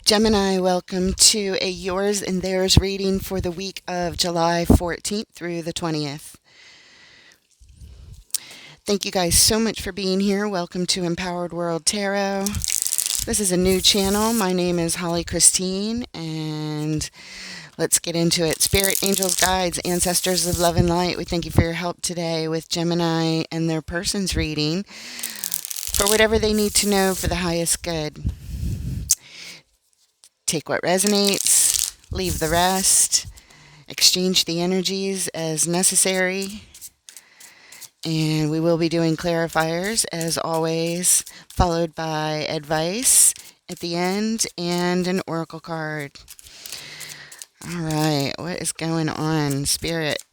Gemini, welcome to a Yours and Theirs reading for the week of July 14th through the 20th. Thank you guys so much for being here. Welcome to Empowered World Tarot. This is a new channel. My name is Holly Christine, and let's get into it. Spirit, angels, guides, ancestors of love and light, we thank you for your help today with Gemini and their person's reading for whatever they need to know for the highest good. Take what resonates, leave the rest, exchange the energies as necessary. And we will be doing clarifiers as always, followed by advice at the end and an oracle card. All right, what is going on, Spirit?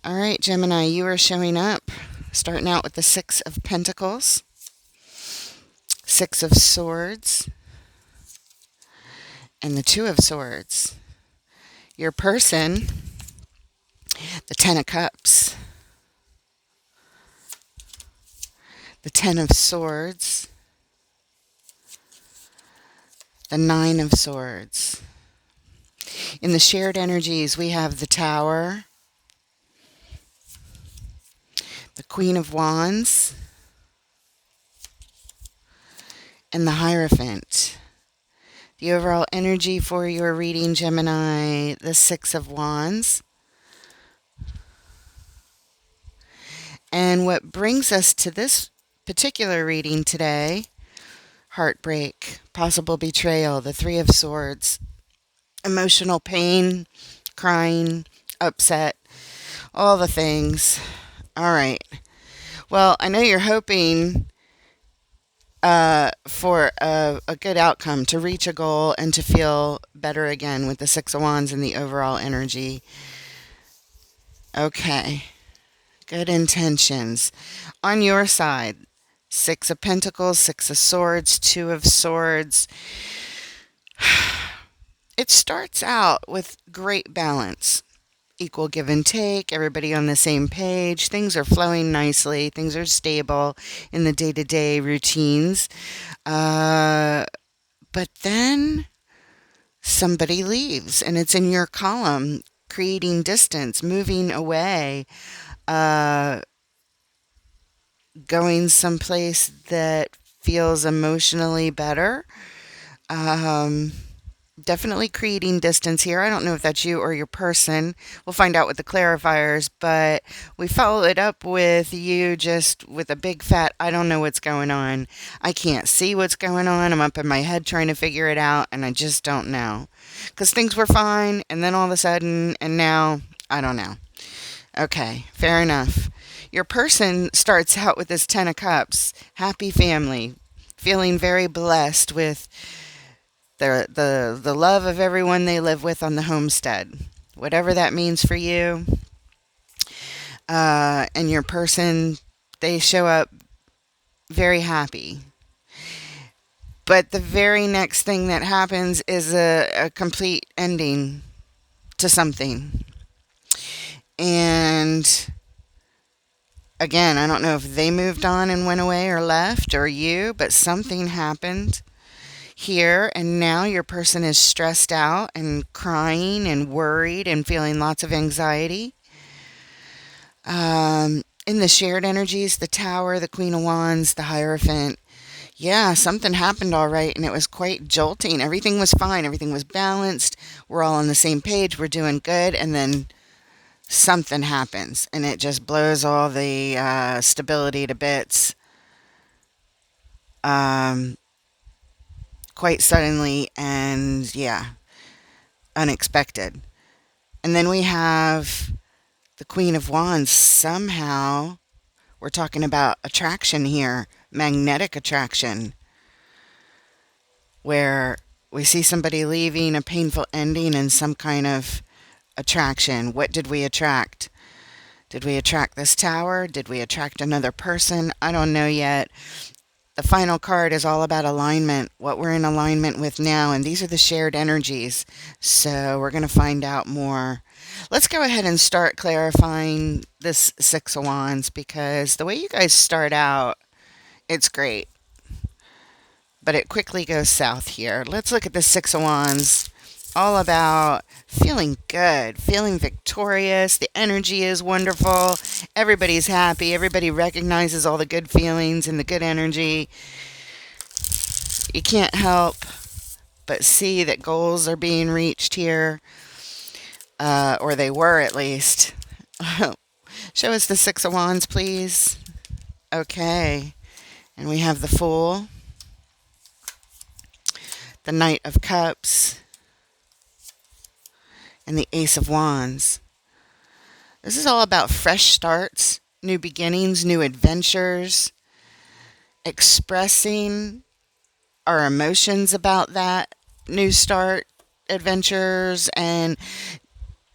All right, Gemini, you are showing up, starting out with the Six of Pentacles, Six of Swords, and the Two of Swords. Your person, the Ten of Cups, the Ten of Swords, the Nine of Swords. In the shared energies, we have the Tower, the Queen of Wands, and the Hierophant. The overall energy for your reading, Gemini, the Six of Wands. And what brings us to this particular reading today, heartbreak, possible betrayal, the Three of Swords, emotional pain, crying, upset, all the things. All right. Well, I know you're hoping for a good outcome, to reach a goal and to feel better again with the Six of Wands and the overall energy. Okay. Good intentions. On your side, Six of Pentacles, Six of Swords, Two of Swords. It starts out with great balance. Equal give and take, everybody on the same page. Things are flowing nicely. Things are stable in the day-to-day routines. But then somebody leaves, and it's in your column, creating distance, moving away, going someplace that feels emotionally better. Definitely creating distance here. I don't know if that's you or your person. We'll find out with the clarifiers, but we follow it up with you just with a big fat, I don't know what's going on. I can't see what's going on. I'm up in my head trying to figure it out, and I just don't know. Because things were fine, and then all of a sudden, and now, I don't know. Okay, fair enough. Your person starts out with this Ten of Cups, happy family, feeling very blessed with the love of everyone they live with on the homestead, whatever that means for you. And your person, they show up very happy. But the very next thing that happens is a complete ending to something. And again, I don't know if they moved on and went away or left, or you, but something happened here, and now your person is stressed out and crying and worried and feeling lots of anxiety. In the shared energies, the Tower, the Queen of Wands, the Hierophant, yeah, something happened all right, and it was quite jolting. Everything was fine. Everything was balanced. We're all on the same page. We're doing good, and then something happens, and it just blows all the stability to bits. Quite suddenly, and yeah, unexpected. And then we have the Queen of Wands. Somehow, we're talking about attraction here, magnetic attraction, where we see somebody leaving, a painful ending, and some kind of attraction. What did we attract? Did we attract this Tower? Did we attract another person? I don't know yet. The final card is all about alignment, what we're in alignment with now, and these are the shared energies. So we're going to find out more. Let's go ahead and start clarifying this Six of Wands, because the way you guys start out, it's great. but it quickly goes south here. Let's look at the Six of Wands. All about feeling good, feeling victorious. The energy is wonderful. Everybody's happy. Everybody recognizes all the good feelings and the good energy. You can't help but see that goals are being reached here, or they were at least. Show us the Six of Wands, please. Okay. And we have the Fool, the Knight of Cups, and the Ace of Wands. This is all about fresh starts, new beginnings, new adventures, expressing our emotions about that new start, adventures, and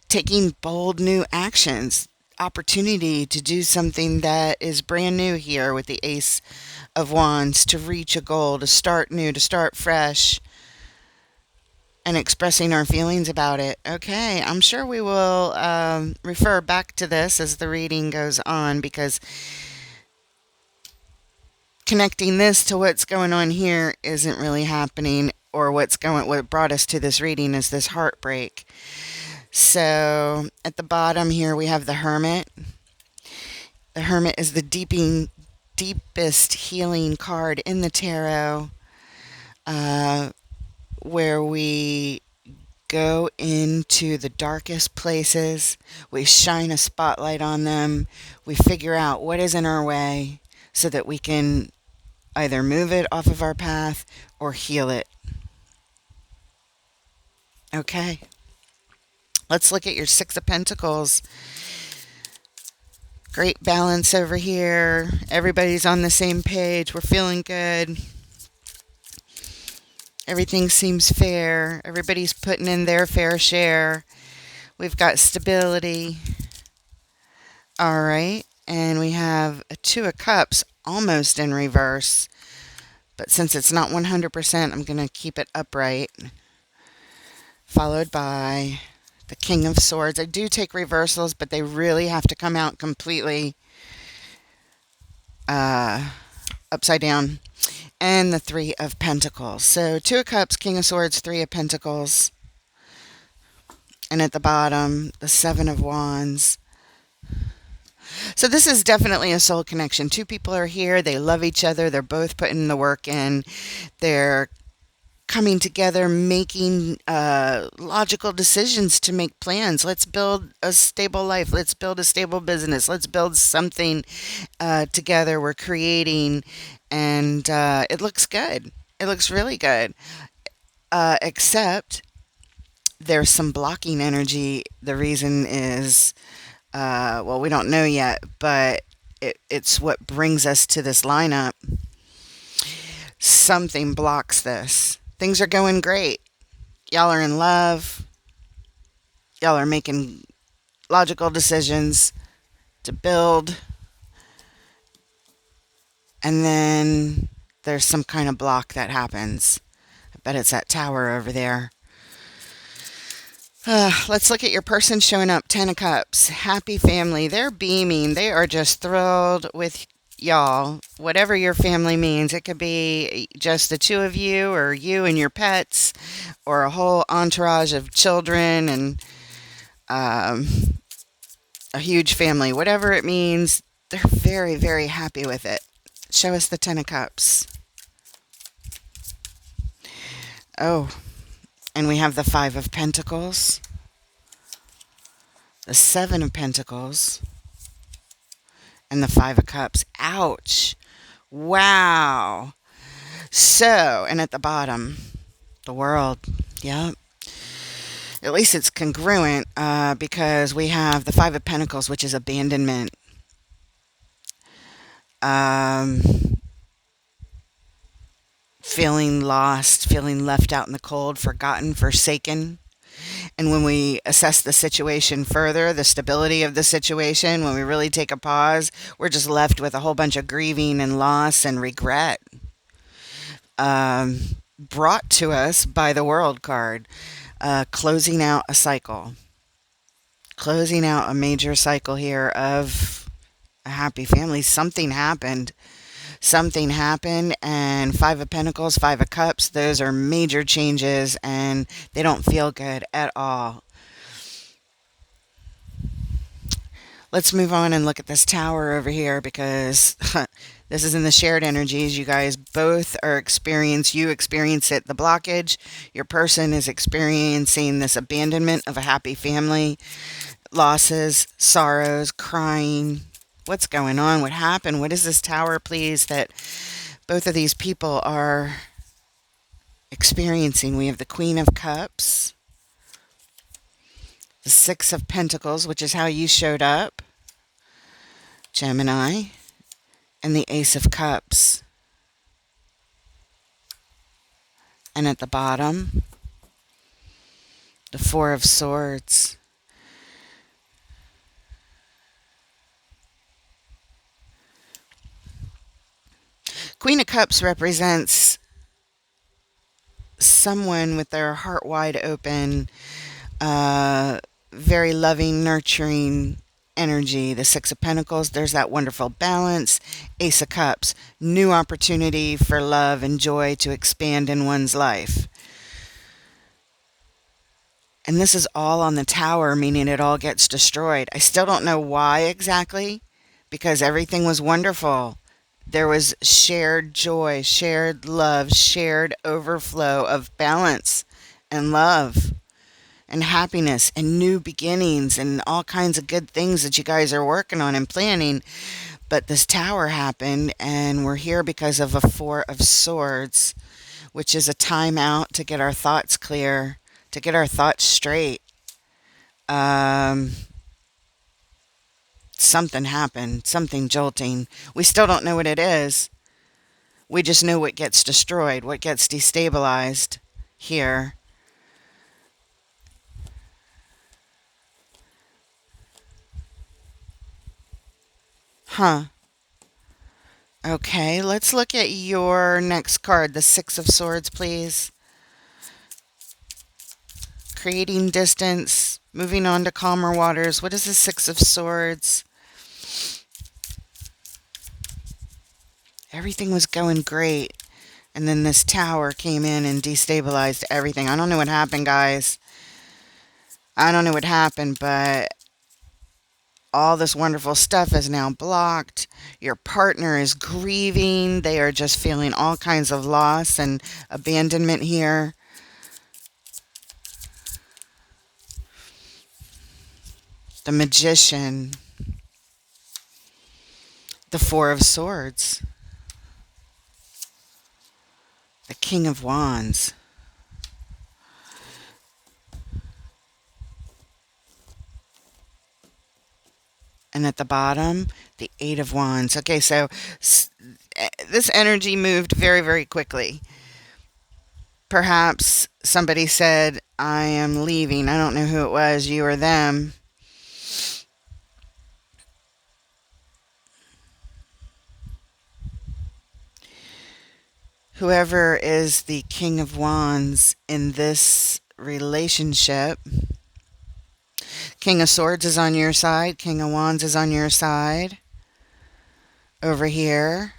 taking bold new actions. Opportunity to do something that is brand new here with the Ace of Wands, to reach a goal, to start new, to start fresh, and expressing our feelings about it. Okay, I'm sure we will refer back to this as the reading goes on, because connecting this to what's going on here isn't really happening, or what brought us to this reading is this heartbreak. So at the bottom here we have the Hermit. The Hermit is the deepest healing card in the tarot, where we go into the darkest places, we shine a spotlight on them, we figure out what is in our way so that we can either move it off of our path or heal it. Okay. Let's look at your Six of Pentacles. Great balance over here. Everybody's on the same page. We're feeling good. Everything seems fair. Everybody's putting in their fair share. We've got stability. All right. And we have a Two of Cups almost in reverse. But since it's not 100%, I'm going to keep it upright. Followed by the King of Swords. I do take reversals, but they really have to come out completely upside down. And the Three of Pentacles. So Two of Cups, King of Swords, Three of Pentacles. And at the bottom, the Seven of Wands. So this is definitely a soul connection. Two people are here. They love each other. They're both putting the work in. They're coming together, making logical decisions to make plans. Let's build a stable life. Let's build a stable business. Let's build something together. We're creating, and it looks good. It looks really good. Except there's some blocking energy. The reason is, well, we don't know yet, but it's what brings us to this lineup. Something blocks this. Things are going great. Y'all are in love. Y'all are making logical decisions to build. And then there's some kind of block that happens. I bet it's that tower over there. Let's look at your person showing up. Ten of Cups. Happy family. They're beaming. They are just thrilled with y'all. Whatever your family means. It could be just the two of you, or you and your pets, or a whole entourage of children, and a huge family. Whatever it means, they're very, very happy with it. Show us the Ten of Cups. Oh, and we have the Five of Pentacles, the Seven of Pentacles, and the Five of Cups. Ouch. Wow. So, and at the bottom, the World. Yep. At least it's congruent, because we have the Five of Pentacles, which is abandonment. Feeling lost, feeling left out in the cold, forgotten, forsaken. And when we assess the situation further, the stability of the situation, when we really take a pause, we're just left with a whole bunch of grieving and loss and regret. Brought to us by the World card. Closing out a cycle. Closing out a major cycle here of a happy family. Something happened. something happened, and Five of Pentacles, Five of Cups, those are major changes and they don't feel good at all. Let's move on and look at this tower over here, because this is in the shared energies. You guys both you experience it, the blockage. Your person is experiencing this abandonment of a happy family, losses, sorrows, crying. What's going on? What happened? What is this tower, please, that both of these people are experiencing? We have the Queen of Cups, the Six of Pentacles, which is how you showed up, Gemini, and the Ace of Cups. And at the bottom, the Four of Swords. Queen of Cups represents someone with their heart wide open, very loving, nurturing energy. The Six of Pentacles, there's that wonderful balance. Ace of Cups, new opportunity for love and joy to expand in one's life. And this is all on the tower, meaning it all gets destroyed. I still don't know why exactly, because everything was wonderful. There was shared joy, shared love, shared overflow of balance and love and happiness and new beginnings and all kinds of good things that you guys are working on and planning. But this tower happened, and we're here because of a Four of Swords, which is a time out to get our thoughts clear, to get our thoughts straight. Something happened, something jolting. We still don't know what it is. We just know what gets destroyed, what gets destabilized here. Huh. Okay, let's look at your next card, the Six of Swords, please. Creating distance, moving on to calmer waters. What is the Six of Swords? Everything was going great, and then this tower came in and destabilized everything. I don't know what happened, guys. I don't know what happened, but all this wonderful stuff is now blocked. Your partner is grieving. They are just feeling all kinds of loss and abandonment here. The Magician. The Four of Swords. The King of Wands. And at the bottom, the Eight of Wands. Okay, so this energy moved very, very quickly. Perhaps somebody said, I am leaving. I don't know who it was, you or them. Whoever is the King of Wands in this relationship, King of Swords is on your side, King of Wands is on your side. Over here,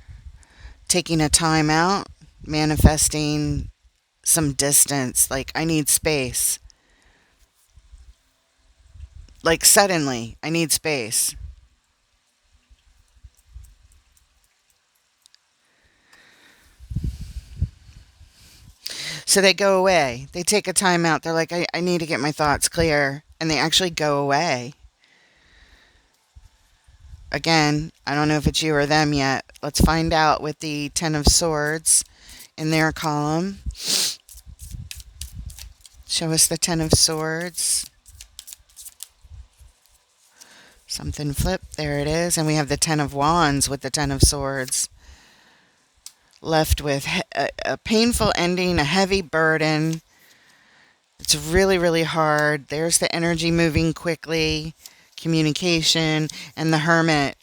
taking a time out, manifesting some distance, like I need space. Like suddenly, I need space. So they go away. They take a time out. They're like, I need to get my thoughts clear. And they actually go away. Again, I don't know if it's you or them yet. Let's find out with the Ten of Swords in their column. Show us the Ten of Swords. Something flipped. There it is. And we have the Ten of Wands with the Ten of Swords. Left with a painful ending, a heavy burden. It's really, really hard. There's the energy moving quickly. Communication. And the Hermit.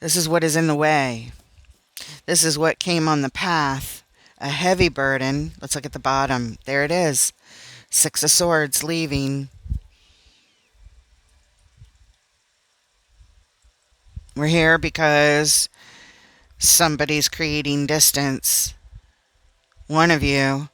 This is what is in the way. This is what came on the path. A heavy burden. Let's look at the bottom. There it is. Six of Swords leaving. We're here because somebody's creating distance. One of you.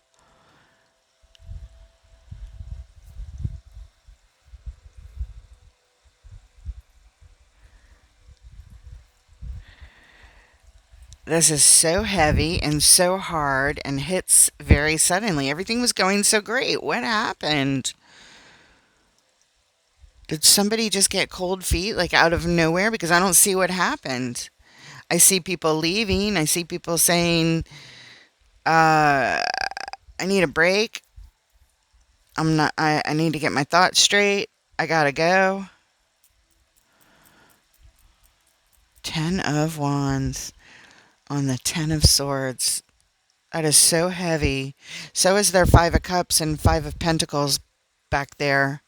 This is so heavy and so hard and hits very suddenly. Everything was going so great. What happened? Did somebody just get cold feet like out of nowhere? Because I don't see what happened. I see people leaving. I see people saying, I need a break. I need to get my thoughts straight. I gotta go. 10 of Wands on the 10 of Swords. That is so heavy. So is there 5 of Cups and 5 of Pentacles back there.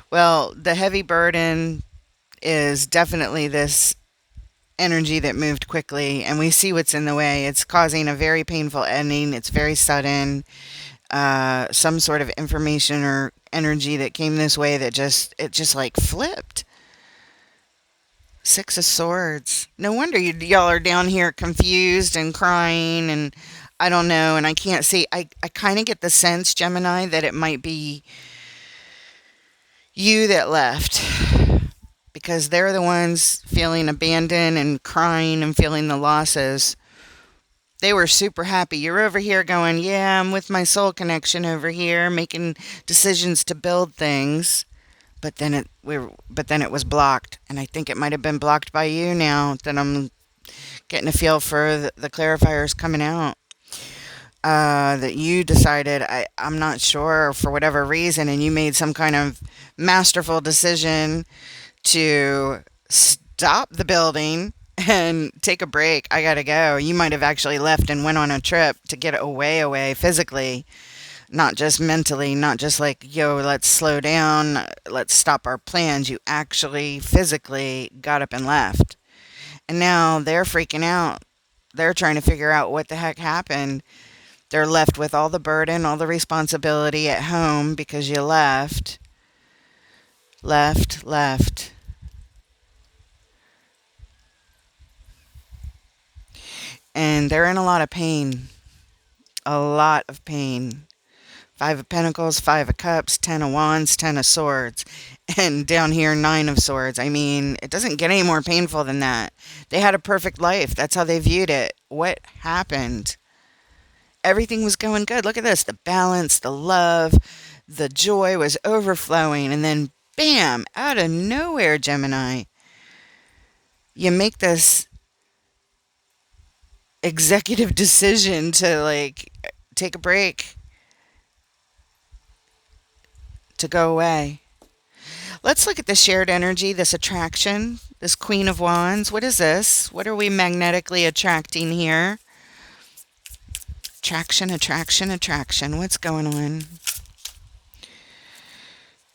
Well, the heavy burden is definitely this energy that moved quickly, and we see what's in the way. It's causing a very painful ending. It's very sudden. Some sort of information or energy that came this way that just like flipped. 6 of Swords. No wonder y'all are down here confused and crying, and I don't know, and I can't see. I kind of get the sense, Gemini, that it might be you that left because they're the ones feeling abandoned and crying and feeling the losses. They were super happy. You're over here going, yeah, I'm with my soul connection over here, making decisions to build things. But then it was blocked, and I think it might have been blocked by you now that I'm getting a feel for the clarifiers coming out. That you decided, I'm not sure for whatever reason, and you made some kind of masterful decision to stop the building and take a break. I gotta go. You might have actually left and went on a trip to get away physically, not just mentally, not just like, yo, let's slow down, let's stop our plans. You actually physically got up and left. And now they're freaking out. They're trying to figure out what the heck happened. They're left with all the burden, all the responsibility at home because you left. Left. And they're in a lot of pain. A lot of pain. 5 of Pentacles, 5 of Cups, 10 of Wands, 10 of Swords. And down here, 9 of Swords. I mean, it doesn't get any more painful than that. They had a perfect life. That's how they viewed it. What happened? Everything was going good. Look at this. The balance, the love, the joy was overflowing. And then, bam, out of nowhere, Gemini, you make this executive decision to, like, take a break, to go away. Let's look at the shared energy, this attraction, this Queen of Wands. What is this? What are we magnetically attracting here? Attraction. What's going on?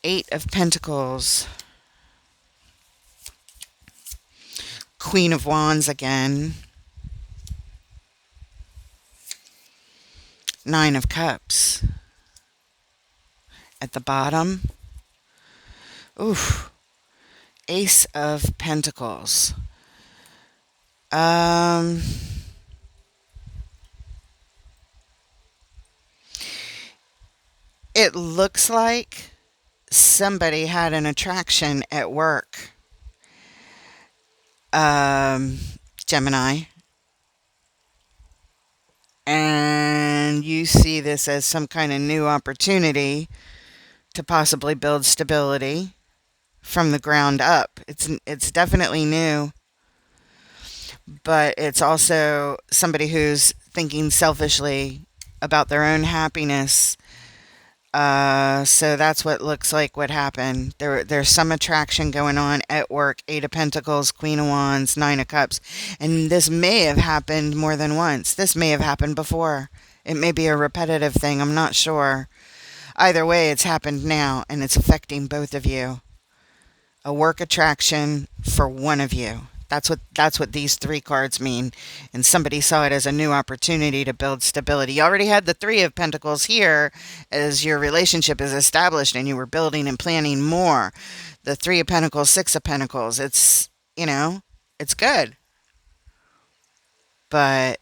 8 of Pentacles. Queen of Wands again. 9 of Cups. At the bottom. Oof. Ace of Pentacles. It looks like somebody had an attraction at work. Gemini. And you see this as some kind of new opportunity to possibly build stability from the ground up. It's definitely new, but it's also somebody who's thinking selfishly about their own happiness. So that's what looks like what happened. There's some attraction going on at work. 8 of Pentacles, Queen of Wands, 9 of Cups. And this may have happened more than once. This may have happened before. It may be a repetitive thing. I'm not sure. Either way, it's happened now, and it's affecting both of you. A work attraction for one of you. That's what these three cards mean. And somebody saw it as a new opportunity to build stability. You already had the Three of Pentacles here as your relationship is established and you were building and planning more. The Three of Pentacles, Six of Pentacles. It's good. But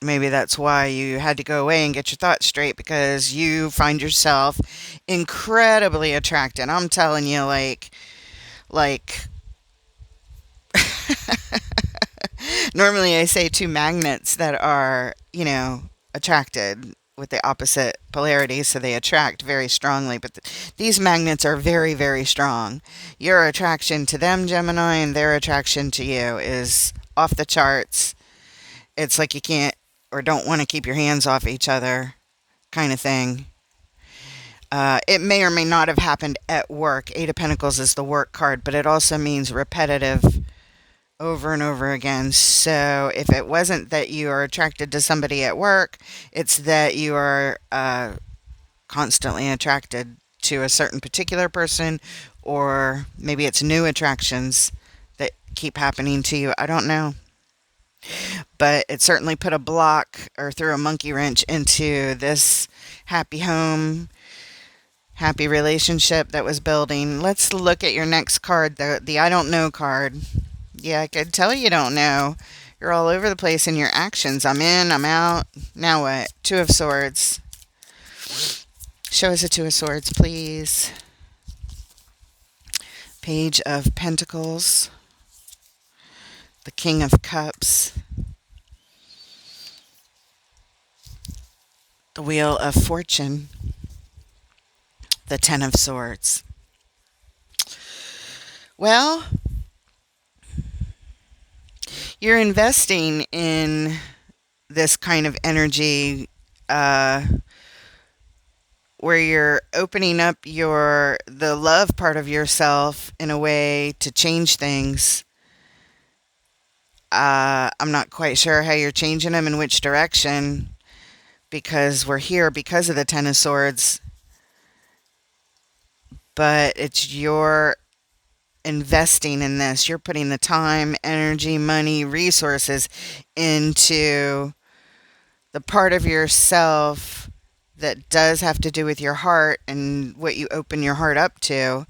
maybe that's why you had to go away and get your thoughts straight, because you find yourself incredibly attracted. I'm telling you, like normally I say two magnets that are, attracted with the opposite polarity, so they attract very strongly. But these magnets are very, very strong. Your attraction to them, Gemini, and their attraction to you is off the charts. It's like you can't or don't want to keep your hands off each other, kind of thing. It may or may not have happened at work. Eight of Pentacles is the work card, but it also means repetitive over and over again. So if it wasn't that you are attracted to somebody at work, it's that you are constantly attracted to a certain particular person, or maybe it's new attractions that keep happening to you. I don't know. But it certainly put a block or threw a monkey wrench into this happy home, happy relationship that was building. Let's look at your next card, the I don't know card. Yeah, I could tell you don't know. You're all over the place in your actions. I'm in, I'm out. Now what? Two of Swords. Show us a Two of Swords, please. Page of Pentacles. The King of Cups. The Wheel of Fortune. The Ten of Swords. Well, you're investing in this kind of energy where you're opening up the love part of yourself in a way to change things. I'm not quite sure how you're changing them, in which direction, because we're here because of the Ten of Swords. But it's your investing in this. You're putting the time, energy, money, resources into the part of yourself that does have to do with your heart and what you open your heart up to,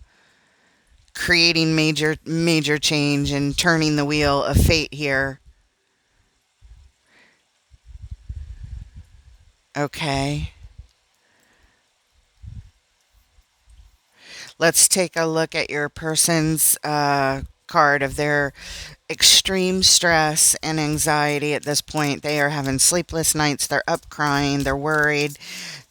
creating major change and turning the wheel of fate here. Okay. Let's take a look at your person's card of their extreme stress and anxiety at this point. They are having sleepless nights. They're up crying. They're worried.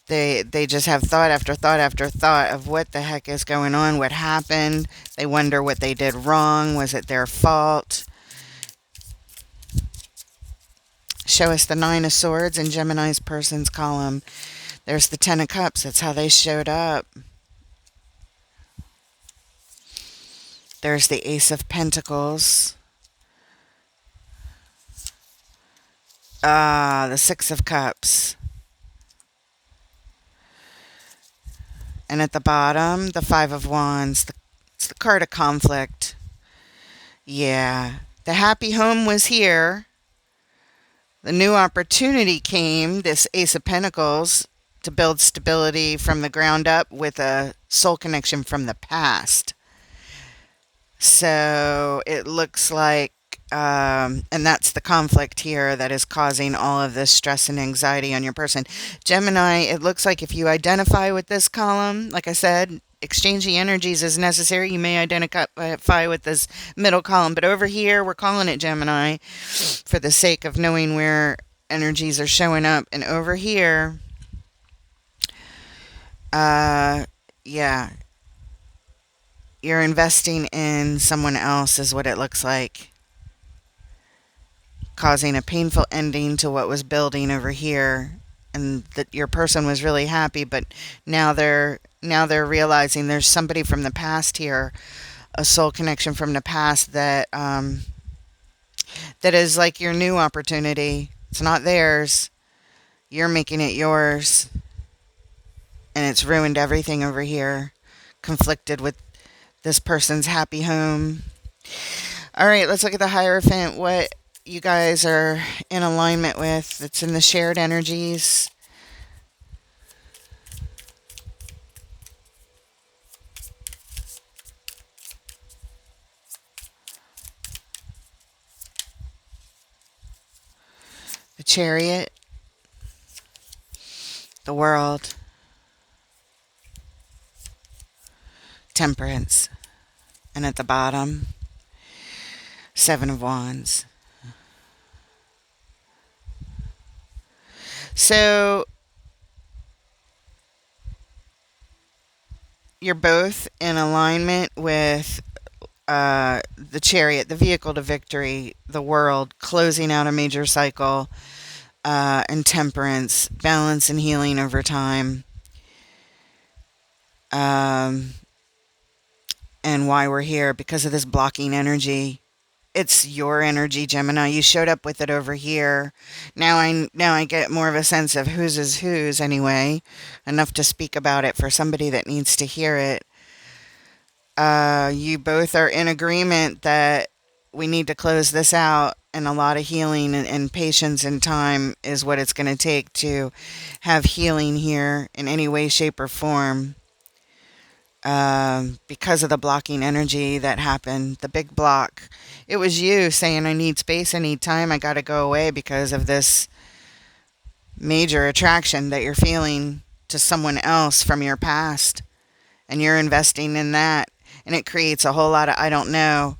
They just have thought after thought after thought of what the heck is going on, what happened. They wonder what they did wrong. Was it their fault? Show us the Nine of Swords in Gemini's person's column. There's the Ten of Cups. That's how they showed up. There's the Ace of Pentacles. The Six of Cups. And at the bottom, the Five of Wands. It's the card of conflict. Yeah. The happy home was here. The new opportunity came, this Ace of Pentacles, to build stability from the ground up with a soul connection from the past. So it looks like, and that's the conflict here that is causing all of this stress and anxiety on your person. Gemini, it looks like if you identify with this column, like I said, exchanging energies is necessary. You may identify with this middle column, but over here, we're calling it Gemini for the sake of knowing where energies are showing up. And over here, yeah, you're investing in someone else is what it looks like, causing a painful ending to what was building over here. And that your person was really happy, but now they're realizing there's somebody from the past here, a soul connection from the past that that is like your new opportunity. It's not theirs. You're making it yours. And it's ruined everything over here. Conflicted with this person's happy home. All right, let's look at the Hierophant, what you guys are in alignment with. It's in the shared energies. The Chariot, the World, Temperance, and at the bottom, Seven of Wands. So you're both in alignment with the Chariot, the vehicle to victory, the World, closing out a major cycle, and Temperance, balance and healing over time. And why we're here, because of this blocking energy. It's your energy, Gemini. You showed up with it over here. Now I get more of a sense of whose is whose anyway, enough to speak about it for somebody that needs to hear it. You both are in agreement that we need to close this out, and a lot of healing and patience and time is what it's going to take to have healing here in any way, shape, or form. Because of the blocking energy that happened, the big block. It was you saying, I need space, I need time, I got to go away because of this major attraction that you're feeling to someone else from your past. And you're investing in that. And it creates a whole lot of, I don't know,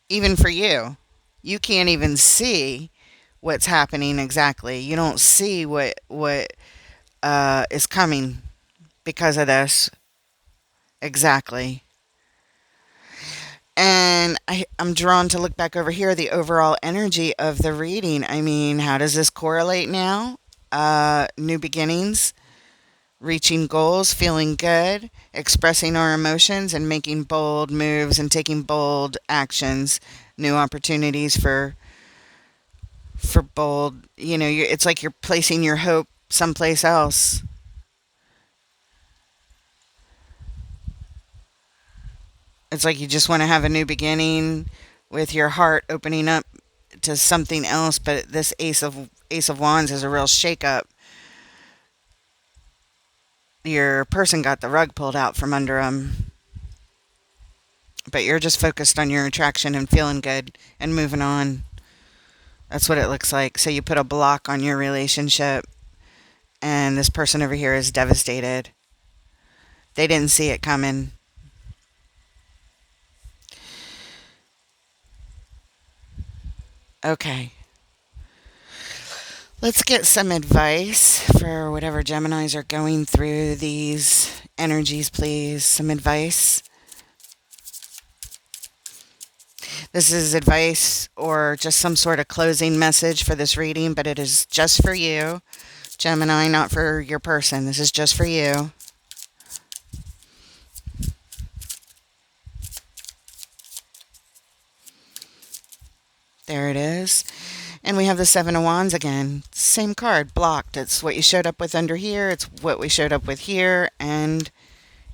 even for you. You can't even see what's happening exactly. You don't see what is coming because of this. Exactly. And I'm drawn to look back over here, the overall energy of the reading. I mean, how does this correlate now? New beginnings, reaching goals, feeling good, expressing our emotions, and making bold moves and taking bold actions. New opportunities for bold. It's like you're placing your hope someplace else. It's like you just want to have a new beginning with your heart opening up to something else, but this Ace of Wands is a real shakeup. Your person got the rug pulled out from under them, but you're just focused on your attraction and feeling good and moving on. That's what it looks like. So you put a block on your relationship, and this person over here is devastated. They didn't see it coming. Okay. Let's get some advice for whatever Geminis are going through these energies, please. Some advice. This is advice or just some sort of closing message for this reading, but it is just for you, Gemini, not for your person. This is just for you. There it is. And we have the Seven of Wands again. Same card, blocked. It's what you showed up with under here. It's what we showed up with here. And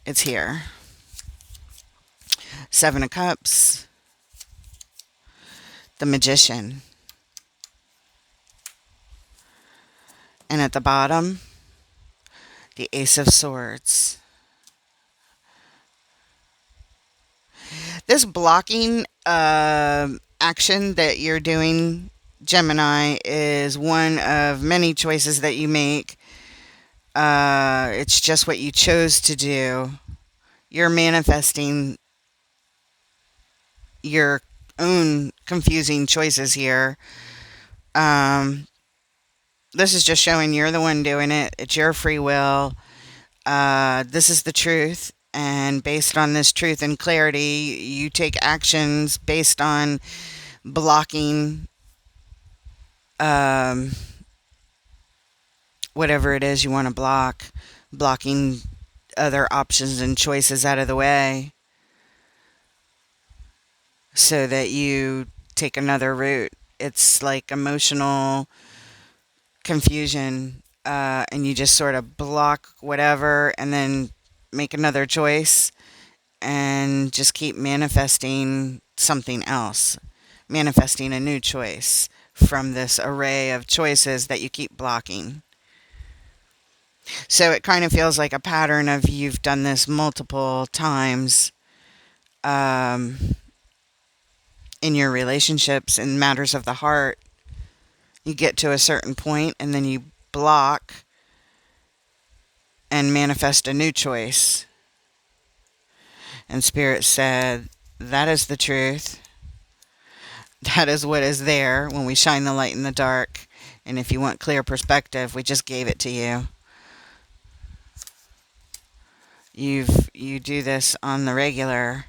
it's here. Seven of Cups. The Magician. And at the bottom, the Ace of Swords. This blocking action that you're doing, Gemini, is one of many choices that you make. It's just what you chose to do. You're manifesting your own confusing choices here. This is just showing you're the one doing it. It's your free will. This is the truth. And based on this truth and clarity, you take actions based on blocking whatever it is you want to block, blocking other options and choices out of the way so that you take another route. It's like emotional confusion, and you just sort of block whatever and then make another choice. and just keep manifesting something else, manifesting a new choice from this array of choices that you keep blocking. So it kind of feels like a pattern of you've done this multiple times um, in your relationships in matters of the heart. You get to a certain point and then you block and manifest a new choice. And Spirit said, that is the truth. That is what is there when we shine the light in the dark. And if you want clear perspective, we just gave it to you. You do this on the regular,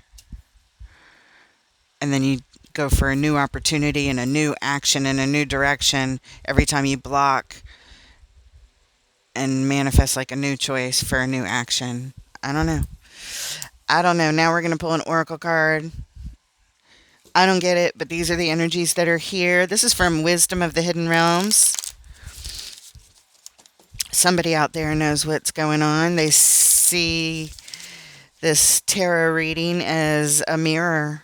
and then you go for a new opportunity and a new action in a new direction every time you block and manifest like a new choice for a new action. I don't know. Now we're going to pull an oracle card. I don't get it, but these are the energies that are here. This is from Wisdom of the Hidden Realms. Somebody out there knows what's going on. They see this tarot reading as a mirror.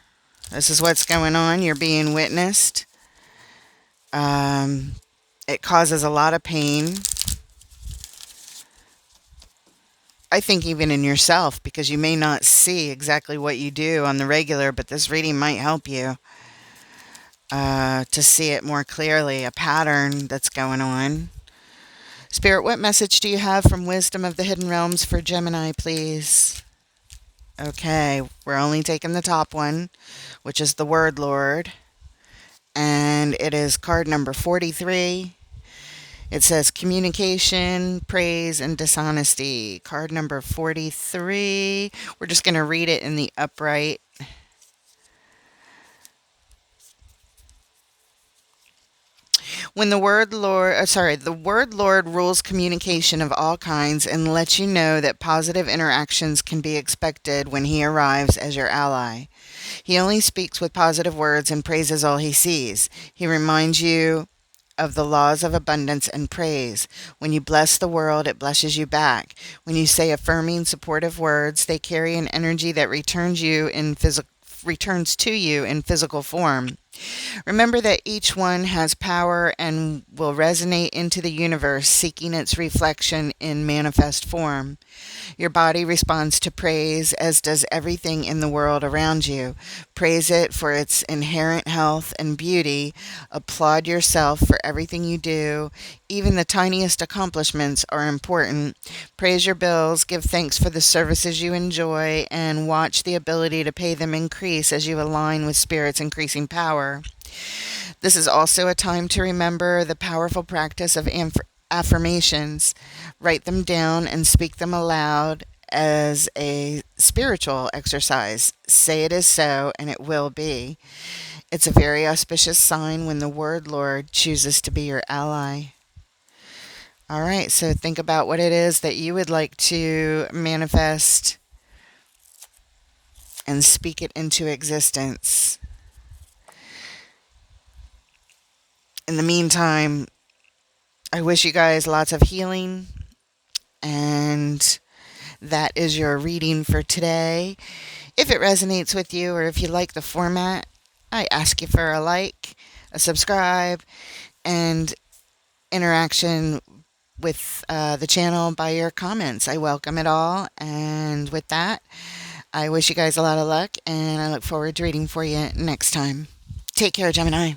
This is what's going on. You're being witnessed. It causes a lot of pain. I think even in yourself, because you may not see exactly what you do on the regular, but this reading might help you to see it more clearly, a pattern that's going on. Spirit, what message do you have from Wisdom of the Hidden Realms for Gemini, please? Okay, we're only taking the top one, which is the Word Lord. And it is card number 43. It says communication, praise, and dishonesty. Card number 43. We're just going to read it in the upright. When the word Lord rules communication of all kinds and lets you know that positive interactions can be expected when he arrives as your ally. He only speaks with positive words and praises all he sees. He reminds you of the laws of abundance and praise. When you bless the world, it blesses you back. When you say affirming, supportive words, they carry an energy that returns to you in physical form. Remember that each one has power and will resonate into the universe, seeking its reflection in manifest form. Your body responds to praise, as does everything in the world around you. Praise it for its inherent health and beauty. Applaud yourself for everything you do. Even the tiniest accomplishments are important. Praise your bills, give thanks for the services you enjoy, and watch the ability to pay them increase as you align with Spirit's increasing power. This is also a time to remember the powerful practice of affirmations. Write them down and speak them aloud as a spiritual exercise. Say it is so, and it will be. It's a very auspicious sign when the Word Lord chooses to be your ally. All right, so think about what it is that you would like to manifest and speak it into existence. In the meantime, I wish you guys lots of healing, and that is your reading for today. If it resonates with you, or if you like the format, I ask you for a like, a subscribe, and interaction with the channel by your comments. I welcome it all. And with that, I wish you guys a lot of luck, and I look forward to reading for you next time. Take care, Gemini.